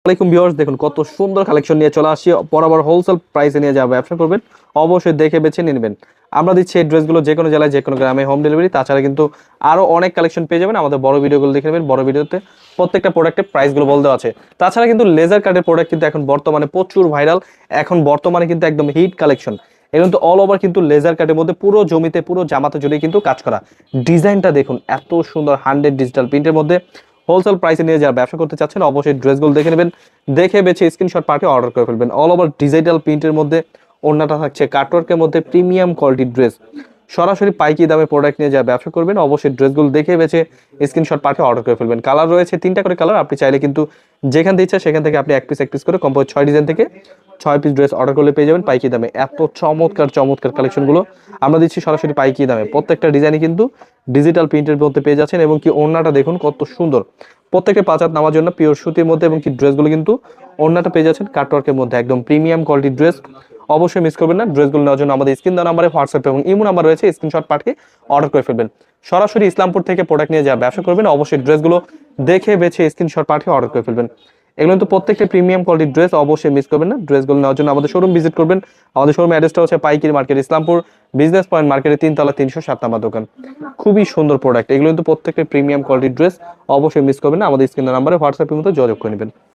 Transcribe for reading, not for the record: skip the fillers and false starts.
আসসালামাইকুম ভিউয়ার্স, দেখুন কত সুন্দর কালেকশন নিয়ে চলে আসি। বরাবর হোলসেল প্রাইসে নিয়ে যাওয়া ব্যবসা করবেন, অবশ্যই দেখে বেছে নেবেন। আমরা দিচ্ছি এই ড্রেসগুলো যে কোনো জেলায় যে কোনো গ্রামে হোম ডেলিভারি। তাছাড়া কিন্তু আরো অনেক কালেকশন পেয়ে যাবেন। আমাদের বড় ভিডিওগুলো দেখে নেবেন, বড় ভিডিওতে প্রত্যেকটা প্রোডাক্টের প্রাইসগুলো বলতে আছে। তাছাড়া কিন্তু লেজার কাটের প্রোডাক্ট কিন্তু এখন বর্তমানে প্রচুর ভাইরাল, এখন বর্তমানে কিন্তু একদম হিট কালেকশন। এগুলো কিন্তু অল ওভার কিন্তু লেজার কাটের মধ্যে পুরো জমিতে পুরো জামাতে জুড়ে কিন্তু কাজ করা। ডিজাইনটা দেখুন এত সুন্দর, 100 ডিজিটাল প্রিন্টের মধ্যে হোলসেল প্রাইসে নিয়ে যারা ব্যবসা করতে চাচ্ছেন অবশ্যই ড্রেসগুলো দেখে নেবেন, দেখে বেছে স্ক্রিনশট পাঠিয়ে অর্ডার করে ফেলবেন। অল ওভার ডিজিটাল প্রিন্টের মধ্যে ওড়নাটা থাকছে কাটওয়ার্কের মধ্যে, প্রিমিয়াম কোয়ালিটির ড্রেস। সরাসরি পাইকি দামে প্রোডাক্ট নিয়ে যারা ব্যবসা করবেন অবশ্যই ড্রেসগুলো দেখে বেছে স্ক্রিনশট পাঠিয়ে অর্ডার করে ফেলবেন। কালার রয়েছে 3টা করে কালার, আপনি চাইলে কিন্তু যেখান থেকে ইচ্ছা সেখান থেকে আপনি এক পিস করে কম্পোজ 6 ডিজাইন থেকে 6 পিস ড্রেস অর্ডার করলে পেয়ে যাবেন পাইকি দামে। এত চমৎকার চমৎকার কালেকশনগুলো আমরা দিচ্ছি সরাসরি পাইকি দামে। প্রত্যেকটা ডিজাইনই কিন্তু ডিজিটাল প্রিন্টের মধ্যে পেয়ে যাচ্ছেন এবং কি ওড়নাটা দেখুন কত সুন্দর। প্রত্যেকটা 5 হাত নামার জন্য পিওর সুতির মধ্যে এবং কি ড্রেসগুলো কিন্তু ওড়নাটা পেয়ে যাচ্ছেন কাটওয়ার্কের মধ্যে, একদম প্রিমিয়াম কোয়ালিটির ড্রেস। অবশ্যই মিস করবেন না। ড্রেসগুলো নেওয়ার জন্য আমাদের স্ক্রিন দেওয়া নাম্বারে হোয়াটসঅ্যাপ এবং ইমো নাম্বার রয়েছে, স্ক্রিনশট পাঠিয়ে অর্ডার করে ফেলবেন। সরাসরি ইসলামপুর থেকে প্রোডাক্ট নিয়ে যা ব্যবসা করবেন অবশ্যই ড্রেসগুলো দেখে বেছে স্ক্রিনশট পাঠিয়ে অর্ডার করে ফেলবেন। এগুলো কিন্তু প্রত্যেকটা প্রিমিয়াম কোয়ালিটির ড্রেস, অবশ্যই মিস করবেন না। ড্রেসগুলো নেওয়ার জন্য আমাদের শোরুম ভিজিট করবেন। আমাদের শোরুম অ্যাড্রেসটা হচ্ছে পাইকারি মার্কেট, ইসলামপুর বিজনেস পয়েন্ট মার্কেটের 3 তলা 307 নাম্বার দোকান। খুবই সুন্দর প্রোডাক্ট, এগুলো কিন্তু প্রত্যেকটা প্রিমিয়াম কোয়ালিটির ড্রেস, অবশ্যই মিস করবেন না। আমাদের স্ক্রিন নাম্বারে হোয়াটসঅ্যাপের মধ্যে যোগাযোগ করে নেবেন।